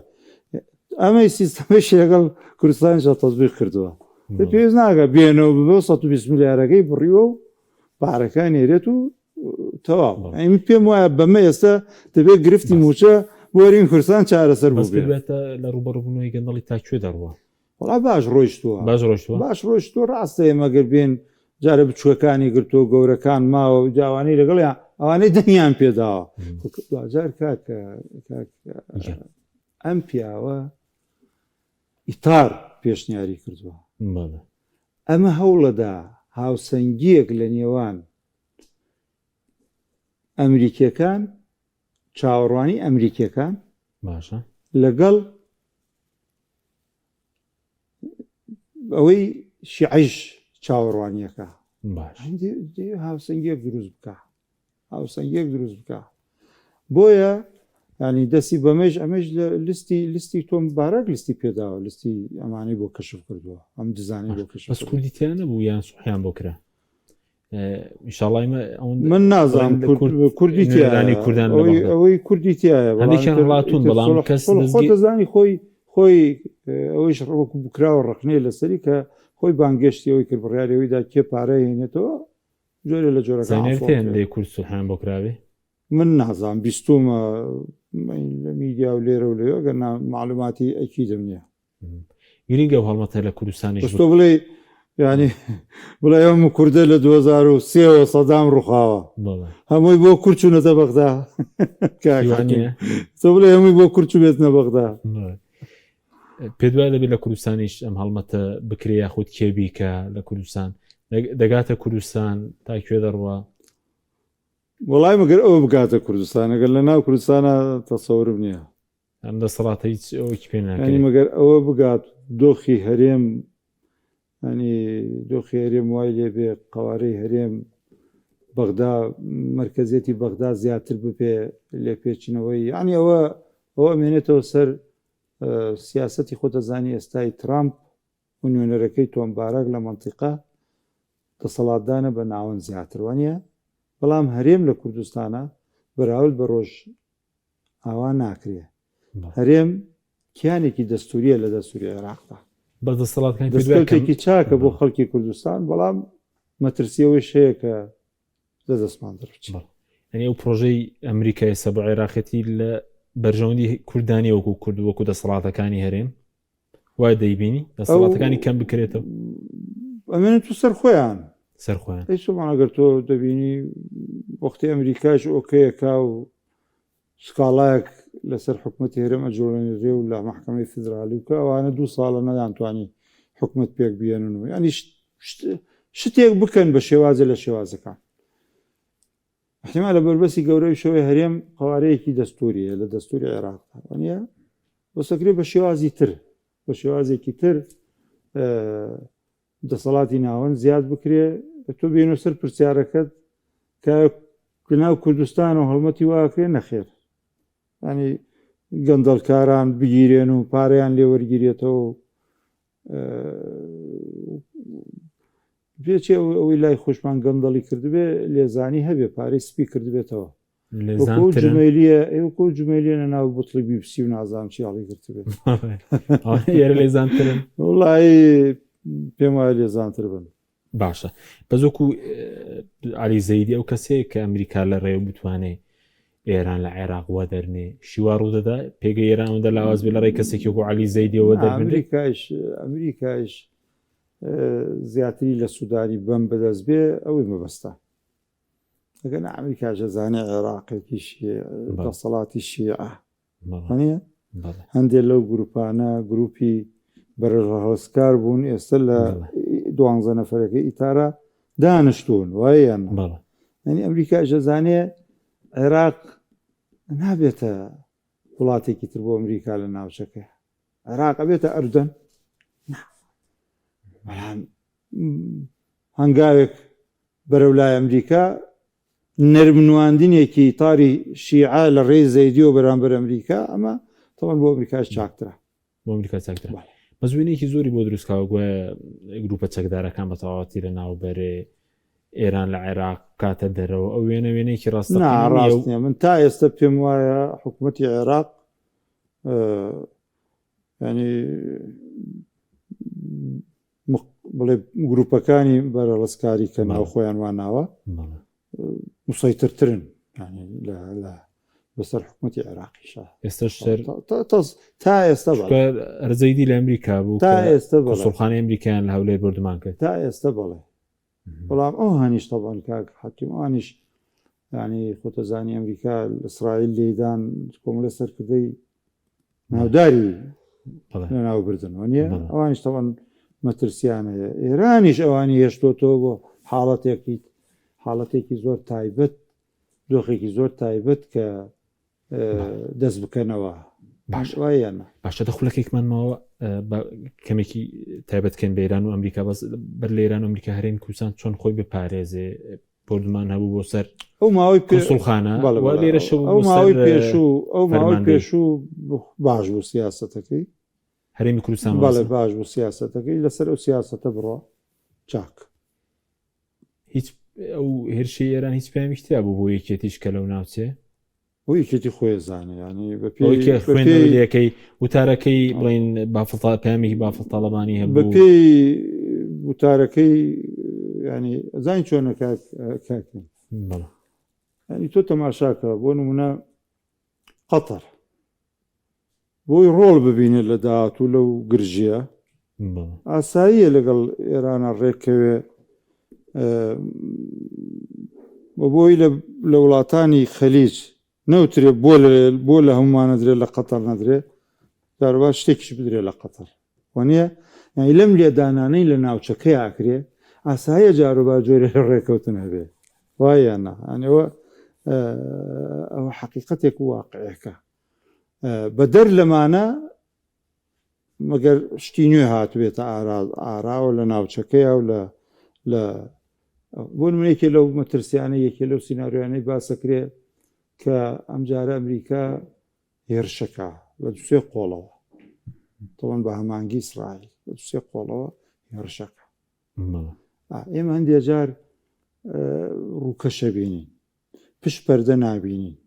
ئەمەی سیستەمەشی لەگەڵ کوردستانیشە تەزبیق کردووە پێویست ناکە بێنەوە ببێ 120 میلیارەکەی بڕیوە و پارەکان نێرێت و تەواو ئەمی پێم وایە بەمە ئێستا دەبێت گرفتی موچە بۆرین کوردستان چارەسەر بێتە لە ڕوبەڕبوونەوەی گەندەڵی تا کوێ دەڕوە وڵا باش ڕۆیشتووە باش ڕۆیشتووە ڕاستە ئێمەگەر بێن جارە بچووەکانی گرتووە گەورەکان ماوە جوانەی لەگەڵیان ئەوانەی دەنیان پێداوە جار کاکە ئەم پیاوە ئیتار پێشنیاری کردووە ئەمە هەوڵەدا هاوسەنگیەک لە نێوان ئەمریکیەکان چاوەڕوانی ئەمریکیەکان باشە لەگەڵ ئەوەی شیعیش چاوەڕوانیەکە هاوسەنگیەک دروست بکە هاوسەنگیەک دروست بکە بۆیە ینی دەستی بەمەش ئەمەش لە لیستی تۆم بارەک لیستی پێداوە لیستی ئەمانەی بۆ کەشف کردووە ئەم دزانی بۆ کەشف بەس کوردیتیان نەبوو یان سوحیان بۆ کرا ئینشاءڵڵای من نازانم کوردیتیانی کوردان ئەوەی کوردیتیایە هەندێکیان هەڵاتون بەڵام کەس دەزانی خۆی ئەوەیش ڕوەکو بکراوە ڕقنەی لەسەری کە خۆی بانگەشتیەوەی کرد بڕیارەوەیدا کێ پارەی هێنێتەوە جۆرە لە جۆرەکان لێ کورد سوحیان بۆ کراوێ من نازانم بیستومە لە میدیا و لێرە و لێ گەر معلوماتی ئەکی دەمنیە گرنگە و هەڵمەتە لە کوردستانی تۆ بڵێ ینی بڵێ ئەم کوردە لە 2023 سەدام ڕووخاوە هەمووی بۆ کورد چوونەتە بەغدا تۆ بڵێ هەمووی بۆ کورد چوو بێتنە بەغدا پێ دوای دەبێت لە کوردستانیش ئەم هەڵمەتە بکرێ یاخود کێبیکە لە کوردستان دەگاتە کوردستان تا کوێ دەڕوە وڵای مەگەر ئەوە بگاتە کوردستان ئەگەر لە ناو کوردستانە تەسەورم نییە ئەم دەسەڵاتە هیچ ئەوەی پێ ینی ناکرێت مەگەر ئەوە بگات دۆخی هەرێم ینی دۆخی هەرێم وای لێبێ قوارەی هەرێم بەغدا مرکزێتی بەغدا زیاتر بپێ لێ پێچینەوەی ینی ئەوە ئەمێنێتەوە سەر سیاسەتی خۆتەزانی ئێستای ترامپ و نوێنەرەکەی تۆمبارەك لە منتیقا دەسەڵاتدانە بە ناوەند زیاتر وانە بەڵام هەرێم لە کوردستانە بەراورد بە ڕۆژ ئاوا ناکرێ هەرێم کیانێکی دەستوریە لە دەستوری عێراقدا بە دەسەڵاتەکانی دەستکەوتێکی چاکە بۆ خەڵکی کوردستان بەڵام مەترسیەوەی شەیە کە دەستمان دەرچێت ئەنی ئەو پرۆژەی ئەمریکای سە بە عێراقەتی لە بەرژەوەندی کوردانی وەکو کورد وەکو دەسەڵاتەکانی هەرێم وای دەیبینی دەسەڵاتەکانی کەم بکرێتەوە ئەمێنێت تو سەر خۆیان سەرخۆیان ئەگەر تۆ دەبینی وەختی ئەمریکاش ئۆکەیەکا و سکاڵایەک لەسەر حکوومەتی هەرێم ئەجۆڵێنێ و لە محکەمەی فیدرالی وکە ئەوانە 2 ساڵە نەدانتوانی حکوومەت پێک بێنن و ینی شتێک بکەن بە شێوازە لە شێوازەکان احتیمال لە بەربەسی گەورەی شەوەی هەرێم قوارەیەکی دەستوریە لە دەستوری عێراقدا وانە بەسەکرێ بە شێوازی تر بە شێوازێکی تر دەسەڵاتی ناوەند زیاد بکرێ تۆ بێنە سەر پرسیارەکەت کە ناو کوردستان و هەڵمەتی واکرێ نەخێر ینی گەندەڵکاران بگیرێن و پارەیان لێ وەرگیرێتەوە پێچێ ئەوەی لای خۆشمان گەندەڵی کردبێ لێزانی هەبێ پارەی سپی کردبێتەوە جمێلیە ئێوە جمێلیێنە ناو بوتڵی بیپسی و نازانام چیاڵی گرتبێت ێرە لێزانترن وڵی پێم وایە لێزانتر بن باشە بەزۆکو علی زەیدی ئەو کەسەیە کە ئەمریکا لە ڕێو بتوانێت ئێران لە عێراق وا دەرنێ شیوا ڕوودەدا پێگە ئێرانەوەدا لاواز بێ لە ڕێی کەسێکی وەکو علی زەیدیەوە ئەمریکایش زیاتری لە سوودانی بەم بەدەست بێ ئەوەی مەبەستە ئەگەر ئەمریکاژە زانێ عێراقێکی دەسەڵاتی شیعە هەندێک لەو گروپانە گروپی بەرەهەڵسکار بوون ئێستا لە 12 نەفرەکەی ئیتارە دانیشتون وایەن ینی ئەمریکاژە زانێ عێراق نابێتە وڵاتێکی تر بۆ ئەمریکا لە ناوچەکە عێراق ئەبێتە ئەردەن بەڵام هەنگاوێک بەرەو لای ئەمریکا نەرمنواندنێکی تاری شیعە لە ڕێی زەیدی و بەرامبەر ئەمریکا ئەمە تەوان بۆ ئەمریکاش چاکترە بۆ ئەمریکا چاکترە مەزوێنێکی زۆری بۆ دروستکاوە گوایە گروپە چەکدارەکان بە تەواوەتی لە ناوبەرێ ئێران لە عێراق کاتە دەرەوە ئەو وێنەوێنێکی ڕاستە من تا ئێستا پێم وایە حکوومەتی عێراق ینی بڵێ گروپەکانی بەرەڵسکاری کە ناو خۆیان واناوە مسەیترترن بەسەر حکوومەتی عێراقیشە ئێستاش تا ئێستا ڕزەیدی لە ئەمریکا بوو تا ئێستا سڵخانەی ئەمریکایان لە هەولێر بردمان کرد تا ئێستا بڵێ بەڵام ئەو هەنیش تەبان کاک حکیم ئەوانیش ینی خۆتەزانی ئەمریکا ئیسرائیل لێدان کۆمەلە سەرکردەی ناوداری لە ناوبردن وانە ئەوانیش تەوان مەترسیانەیە ئێرانیش ئەوانی هێشتۆتەوە بۆ حاڵەتێکی زۆر تایبەت دۆخێکی زۆر تایبەت کە دەست بکەنەوە باشوایەنە باشە دەخولەکێکمان ماوە کەمێکی تایبەتکەن بە ئێران و ئەمریکا بەس بەر لە ئێران و ئەمریکا هەرێن کوردستان چۆن خۆی بپارێزێ بردمان هەبوو بۆ سەر ئەو ماوەی سڵخانە لێرە ماوەی پێشوو باش بوو سیاسەتەکەی هەرێمی کوردستان باڵێ باش بوو سیاسەتەکەی لەسەر ئەو سیاسەتە بڕۆ چاک هیچ ئەو هێرشی ئێران هیچ پێمیشتیا بوو بۆ یەکێتیش کە لەو ناوچێ بۆ یەکێتی خۆی زانێ ینی خوێنەوەیەکەی وتارەکەی بڵین بافڵتا پامێکی بافڵ تاڵەبانی هەبوو بە پێی وتارەکەی ینی زانی چۆنە کاکەین ینی تۆ تەماشاکە بۆ نمونە قەتەر بۆی ڕۆڵ ببینێت لە داهاتوو لەو گرژیە ئاساییە لەگەڵ ئێرانە ڕێکەوێ بۆی لە وڵاتانی خەلیج نەوترێ بۆ لە هەمومانە درێت لە قەتەر نەدرێت داروا شتێکیش بدرێت لە قەتەر وانە ینی لەم لێدانانەی لە ناوچەکەی ئاکرێ ئاساییە جاروبا جۆرە ڕێکەوتن هەبێ وایە نا ئەوە حەقیقەتێک واقعەکە بە دەر لەمانە مەگەر شتی نوێ هاتوێتە ئاراوە لە ناوچەکەیە و لە بۆ نمونەیەکێ لەو مەترسیانە یەکێ لەو سیناریۆیانەی باسەکرێ کە ئەمجارە ئەمریکا هێرشەکە بە دوسێ قۆڵەوە تەوەن بە هەمانگی ئیسرائیل بە دوسێ قۆڵەوە هێرشەکە ئێمە هەندێک جار ڕووکەشە بینین پشت پەردە نابینین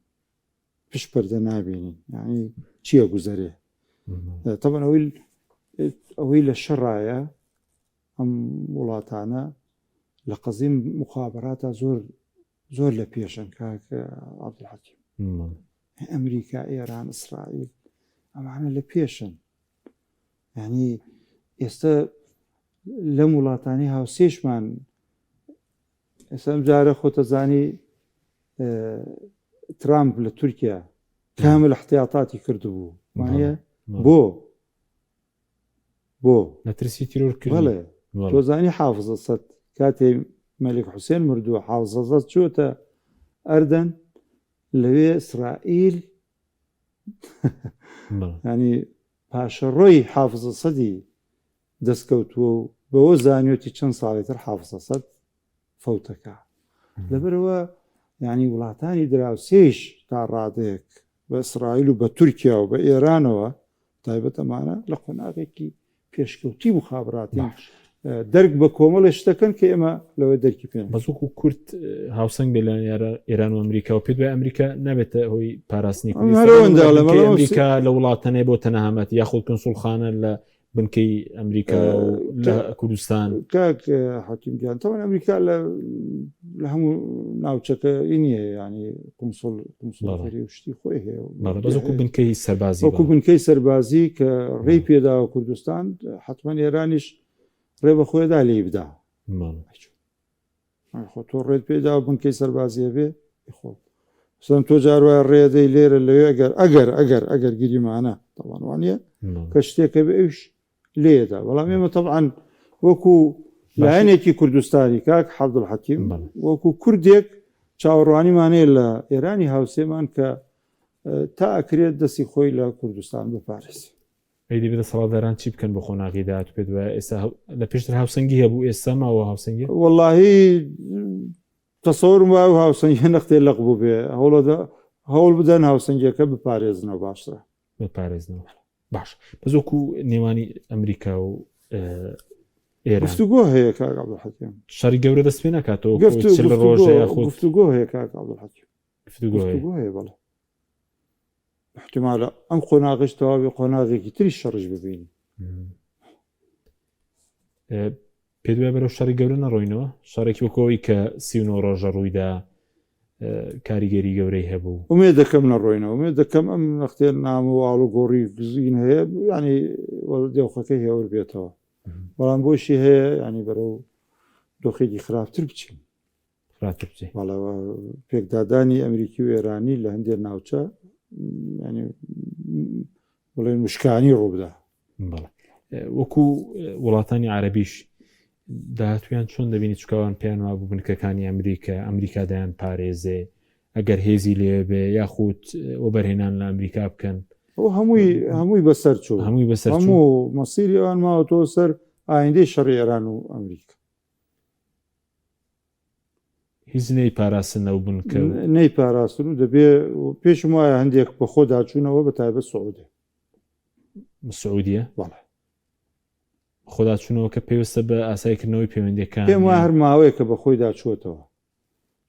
پشت پەردە نابینین یعنی چییە گوزەرێ تەوەن ئەوەی لە شەڕایە ئەم وڵاتانە لە قەزیم مخابراتە زۆر لە پێشن کاکە عەبدولحەکیم ئەمریکا ئێران ئیسرائیل ئەمانە لە پێشن یعنی ئێستا لەم وڵاتانی هاوسێشمان ئێستا ئەم جارە خۆتەزانی ترامپ لە تورکیا کامل احتیاطاتی کردبوو وانە بۆ نەترسی تیرۆرکردن بەڵێ تۆزانی حافزە سەد کاتێ مەلیک حوسێن مردووە حافزە چۆتە ئەردەن لەوێ ئیسرائیل ینی پاشەڕۆی حافزە سەدی دەستکەوتووە و بەوە زانیۆتی چەند ساڵێتر حافزە سەد فەوتەکە لەبەرەوە ینی وڵاتانی دراوسێش تا ڕادەیەک بە ئیسرائیل و بە تورکیا و بە ئێرانەوە تایبەتەمانە لە قۆناغێکی پێشکەوتی مخابراتی دەرگ بە کۆمەڵێش دەکەن کە ئێمە لەوە دەرکی پێن بەزووکو کورت هاوسنگ بێ لە ئێران و ئەمریکا و پێ دوای ئەمریکا نابێتە هۆی پاراستنی ئەمریکا لە وڵاتەنێ بۆ تەنەهامەت یاخود کنسوڵخانە لە بنکەی ئەمریکا و لە کوردستان کاک حەکیمگیان تەوەن ئەمریکا لە هەموو ناوچەکە نییە ینی قومسڵی شتی خۆی هەیە بەزووکو بنکەی سەربازی وەکو بنکەی سەربازی کە ڕێی پێداوە کوردستان حتمما ئێرانیش ڕێ بە خۆیدا لێ بدا خۆ تۆ ڕێت پێدا و بنکەی سەربازیە بێ خۆ سم تۆ جاروایە ڕێدەی لێرە لەوێ ئەگەر گیریمانە تەوانوانە کە شتێکە بێ ئەوش لێدا بەڵام ئێمە تەبعاً وەکو لایەنێکی کوردستانی کاک عەبدولحەکیم وەکو کوردێک چاوەڕوانیمانەیە لە ئێرانی هاوسێمان کە تا ئەکرێت دەستی خۆی لە کوردستان بپارێزێ ئەیدی بێتە سەڵاتداران چی بکەن بە خۆناغی داهات پێت وایە ئێستا لە پێشتر هاوسەنگی هەبوو ئێستا ماوە هاوسەنگی وەڵڵاهی تەسەوڕم وایە و هاوسەنگی نەختێ لەق بوو بێ هەوڵ بدەن هاوسەنگیەکە بپارێزنەوە باشترە بپارێزنەوە باش بەزۆکو نێوانی ئەمریکا و گفتوگۆ هەیە کاک عەبدولحەکیم شەڕی گەورە دەست پێ ناکاتەوە گفتوگۆ هەیە کاک عەبدولحەکیم گفتوگۆ هەیە بەڵێ احتیمالە ئەم قۆناغش تەواوی قۆناغێکی تری شەڕش ببینی پێ دوای بەرەو شەڕی گەورە نەڕۆینەوە شەڕێکی وەکەوەی کە 39 ڕۆژە ڕوویدا کاریگەری گەورەی هەبوو ومێ دەکەم نەڕۆینەوە ومێ دەکەم ئەم نەختێ نام و ئاڵ و گۆڕی گزین هەیە ینی دێوخەکەی هێور بێتەوە بەڵام بۆشی هەیە ینی بەرەو دۆخێکی خراپتر بچین پێکدادانی ئەمریکی و ئێرانی لە هەندێک ناوچە بڵێن مشکانی ڕووبدا وەکو وڵاتانی عەرەبیش داهاتویان چۆن دەبینی چکاوان پێیان وابوو بنکەکانی ئەمریکا دایان پارێزێ ئەگەر هێزی لێ بێ یاخود وەبەرهێنان لە ئەمریکا بکەن هەمووی بەسەر چوو هەموو مەسیری ئەوان ماوەتەوە سەر ئایندەی شەڕی ئێران و ئەمریکا هیچ نەی پاراستنەوە بنکە نەی پاراستن و دەبێ پێشم وایە هەندێک بە خۆ داچوونەوە بە تایبەت سعودیە خۆداچوونەوە کە پێویستە بە ئاساییکردنەوەی پەیوەندیەکان پێم وایە هەر ماوەیە کە بە خۆی داچووەتەوە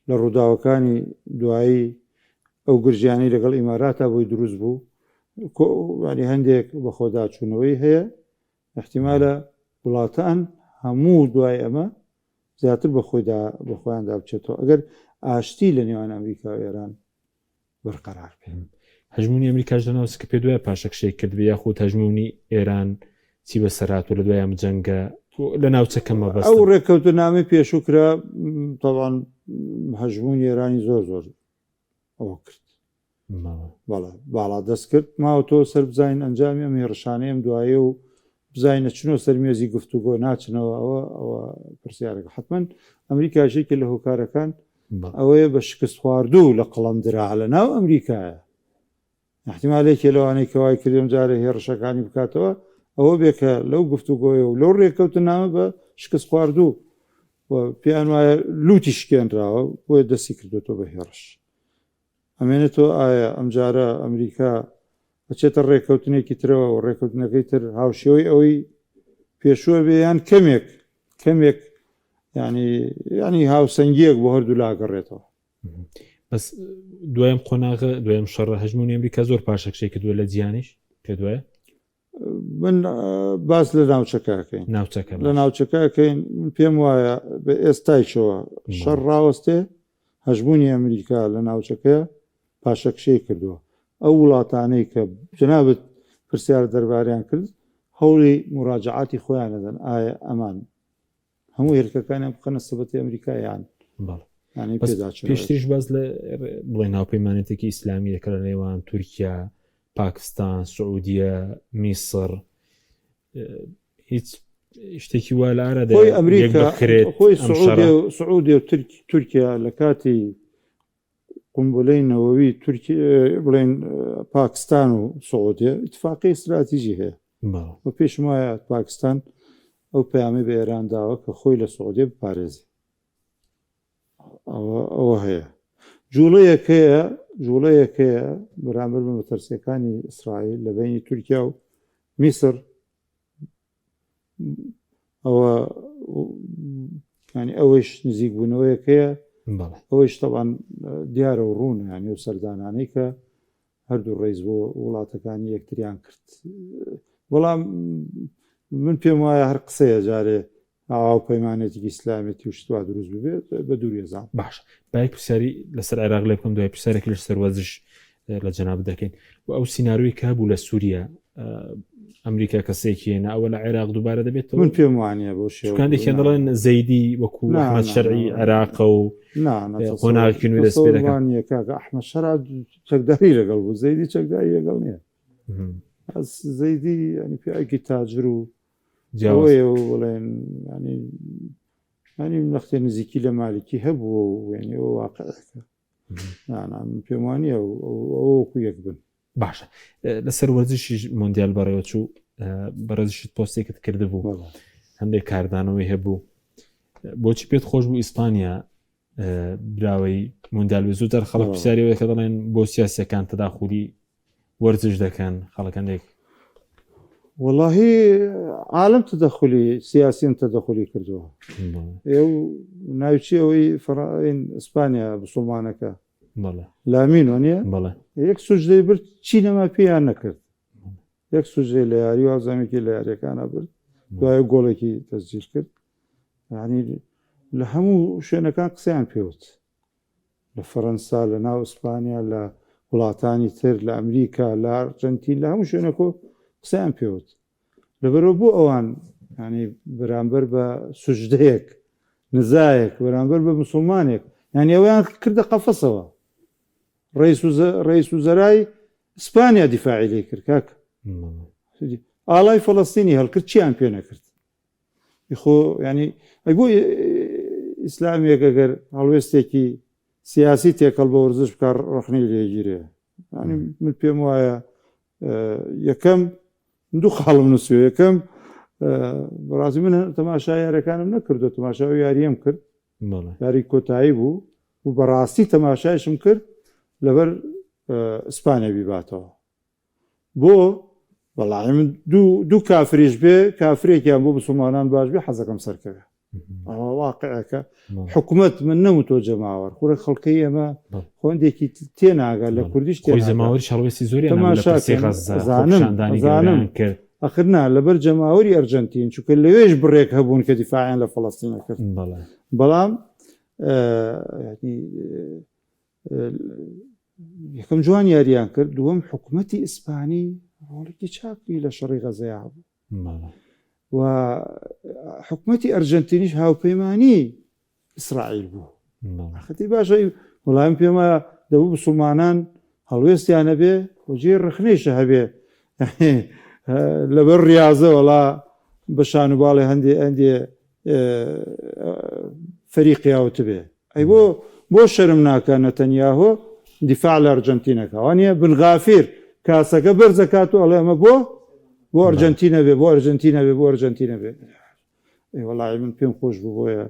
لە ڕووداوەکانی دوایی ئەو گرژیانەی لەگەڵ ئیماراتە بۆی دروست بوو ینی هەندێک بە خۆداچوونەوەی هەیە احتیمالە وڵاتان هەموو دوای ئەمە زیاتر بە خۆیاندا بچێتەوە ئەگەر ئاشتی لە نێوان ئەمریکا و ئێران بەرقەرار بێت هەژمونی ئەمریکاش لەناوس کە پێ دوای پاشەکشەی کردبێ یاخود هەژمونی ئێران چی بەسەرات و لە دوای ئەم جەنگە لە ناوچەکەمە بەست ئەو ڕێککەوتە نامی پێشووکرا تاوان هەژمونی ئێرانی زۆر ئەوە کرد باڵا دەست کرد ماوەتەوە سەر بزین ئەنجامی ئەم هێڕشانەیەم دوایە و بزینە چنەوە سەرمێزی گفتوگۆ ناچنەوە ئەوە پرسیارەکە حتمما ئەمریکاشێکی لە هۆکارەکان ئەوەیە بە شکست خواردوو لە قەڵەمدرا لە ناو ئەمریکایە احتیمالێکی لەوانەی کەوای کردم جارە هێڕشەکانی بکاتەوە ئەوە بێکە لەو گفتوگۆیە و لەو ڕێکەوتنامە بە شکست خواردوو پێیان وایە لوتی شکێنراوە بۆیە دەستی کردوێتەوە بە هێڕش ئەمێنێتەوە ئایا ئەم جارە ئەمریکا بچێتە ڕێکەوتنێکی ترەوە و ڕێکەوتنەکەی تر هاوشێوەی ئەوەی پێشوە بێ یان کەمێک ینی هاوسەنگیەک بۆ هەردوو لاگەڕێتەوە بەس دوایەم قۆناغە دوایەم شەڕە هەژمونی ئەمریکا زۆر پاشەکشەی کردووە لە جیانیش پێ دوایە من باس لە ناوچەکەکەین لە ناوچەکەکەین پێم وایە بە ئێستایشەوە شەڕ ڕاوەستێ هەژمونی ئەمریکا لە ناوچەکە پاشەکشەی کردووە ئەو وڵاتانەی کە جەنابەت پرسیار دەرباریان کرد هەوڵی مراجعاتی خۆیان دەدەن ئایا ئەمان هەموو هێرکەکانیان بخەنە سەبەتی ئەمریکایان پێشتریش باز لە بڵێ ناوپەیمانێتێکی ئیسلامی دەکرا لە نێوان تورکیا پاکستان سعودیە میسر هیچ شتێکی وا لە ئارە خۆی ئەمریکا خۆی سعودی و تورکیا لە کاتی قمبلەی نەوەوی بڵێن پاکستان و سعودیە اتفاقی استراتیژی هەیە بە پێشم وایە پاکستان ئەو پەیامی بە ئێران داوە کە خۆی لە سعودیە بپارێزی ئەوە هەیە جوڵەیەکەیە بەرامبەر بە مەترسیەکانی ئیسرائیل لە بینی تورکیا و میسر ئەوە ئەوەش نزیک بوونەوەیەکەیە ئەوەش تەوان دیارە و ڕوون ینی و سەردانانەی کە هەردوو ڕێز بۆ وڵاتەکانی یەکتریان کرد بەڵام من پێم وایە هەر قسەیە جارێ ئاوا پەیمانێتێکی ئیسلامێتی و شتوا دروست ببێت بە دووریێزان باش باەک پرسیاری لەسەر عێراق لێ بکەم دوای پرسیارێکی لەسەر وەزش لە جەناب دەکەین و ئەو سیناروی کە بوو لە سووریا ئەمریکا کەسێکیێنە ئەوە لە عێراق دووبارە دەبێتەوە من پێم وانە بۆ شێوەکان دەڵێن زەیدی وەکو ئەحمەد شەرعی عێراق و قۆناغێکی نوێ دەست پێ دەکەن کاکە ئەحمەد شەرع چەکداری لەگەڵ بوو زەیدی چەکداری لەگەڵ نییە زەیدی ینی پیاکی تاجر و جاوەیە و بڵێن ینی نەختێ نزیکی لە مالکی هەبووە و وێنی ئەوە واقعەکە پێم وانە ئەوەکو یەک بن باشە لەسەر وەرزشی مۆندیال بەڕێوە چوو بەڕێزشت پۆستێکت کردبوو هەندێک کاردانەوەی هەبوو بۆچی پێت خۆش بوو ئیسپانیا براوەی مۆندیال زوو دەر خەڵک پرسیاریەوەی کە دەڵێن بۆ سیاسیەکان تەداخولی وەرزش دەکەن خەڵەکەندێک واللهی عالم تدخلی سیاسیین تدخلی کردووە ئێو ناوچی ئەوەی ئیسپانیا بسڵمانەکە لامین وانە یەک سوژدەی برد چی نەما پێیان نەکرد یەک سوژەی لە یاری و ئازامێکی لە یاریەکانە برد دوایە گۆڵێکی تەسجیل کرد ینی لە هەموو شوێنەکان قسەیان پێوت لە فەڕەنسا لە ناو ئیسپانیا لە وڵاتانی تر لە ئەمریکا لە ئەرجەنتین لە هەموو شوێنەکە قسەیان پێوت لەبەرەوە بۆ ئەوان ینی بەرامبەر بە سوژدەیەک نزایەک بەرامبەر بە موسڵمانێک یعنی ئەویان کردە قەفەسەوە ڕئیس وزەرای ئیسپانیا دیفاعی لێ کرد کاکە ئاڵای فەڵەستینی هەڵکرد چیان پێ نەکرد خۆ ینی بۆ ئیسلامێک ئەگەر هەڵوێستێکی سیاسی تێکەڵ بە وەرزش بکار ڕخنی لێگیرێ ینی من پێم وایە یەکەم دوو خاڵم نووسێ یەکەم بەڕاستی من تەماشای یاریەکانم نەکردو تەماشای یاریم کرد یاری کۆتایی بوو و بەڕاستی تەماشایشم کرد لەبەر ئیسپانیا بیباتەوە بۆ بەڵام من دوو کافریش بێ کافرێکیان بۆ مسلمانان باش بێ حەزەکەم سەرکەوێ ئەوە واقعەکە حکوومەت من نەموتۆ جەماوەڕ خوڕە خەڵکەی ئەمە خۆندێکی تێناگات لە کوردیش زەماوەری شەڵوێستی زۆری کرد ئەخرنا لەبەر جەماوەری ئەرجەنتین چونکە لەوێش بڕێک هەبوون کە دیفاعیان لە فەڵەستینە کرد بەڵام یەکەم جوان یاریان کرد دووەم حکوومەتی ئیسپانی ڕۆڵێکی چاکی لە شەڕی غەزەیا بوو و حکوومەتی ئەرجەنتینیش هاوپەیمانی ئیسرائیل بوو خەتی باشە وەڵام پێمە دەبوو مسلمانان هەڵوێستیانە بێ خۆجێ ڕخنەیشە هەبێ لەبەر ریاضە وەڵا بە شانوباڵی هەندێ فەریقیاوت بێ ئەی بۆ شەرم ناکە نەتەنیاهۆ دیفاع لە ئەرجەنتینەکە وانە بنغافیر کاسەکە بەرزەکات و ئەڵێ ئەمە بۆ ئەرجەنتینە بێ بۆ ئەرجەنتینە بێ بۆ ئەرجەنتینە بێ وەڵای من پێم خۆش بوو بۆیە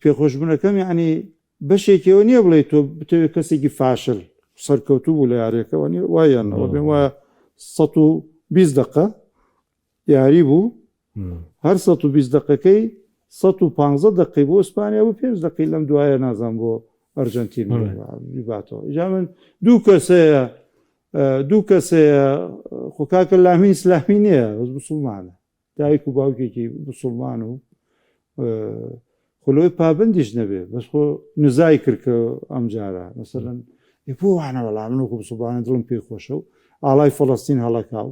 پێخۆشبوونەکەم یعنی بەشێکەوە نییە بڵێ تۆ بتەوێت کەسێکی فاشل سەرکەوتوو بوو لە یاریەکەەوە وایەنەوە بێن وایە 120 دقه یاری بوو هەر 120 دقەکەی 115 دقی بۆ ئیسپانیا بوو 5 دقی لەم دوایە نازان بۆ ئەرجەنتین باتەوە ئیجا من دوو کەسەیە خۆکاکە لامی ئیسلامی نییە بەس موسڵمانە دایک و باوکێکی موسڵمان و خۆلەوەی پابندیش نەبێ بەس خۆ نزای کرد کە ئەم جارە مەسەلەن بۆ وانە وەڵام من وەکو موسڵمانە دڵم پێی خۆشە و ئاڵای فەڵەستین هەڵەکاو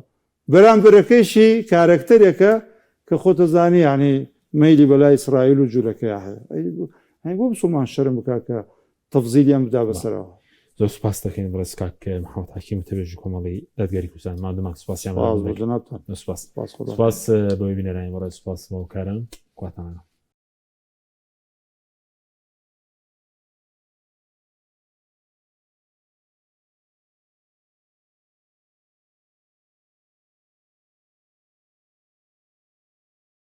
بەرامبەرەکەیشی کارکتەرێکە کە خۆتەزانی یعنی مەیلی بەلای ئیسرائیل و جوولەکەی هەیە بۆ مسلمان شەرم بکە کە تەفزیلیان بدا بەسەرەوە زۆر سوپاس دەکەین بەڕێز کاک محەممەد حەکیم تەبێژی کۆمەڵی دادگەری کوردستان مادەما سوپاسیان جنابتان سوپاس بۆی بینەرانی بەڕێز سوپاس بەڵکارم کواتانە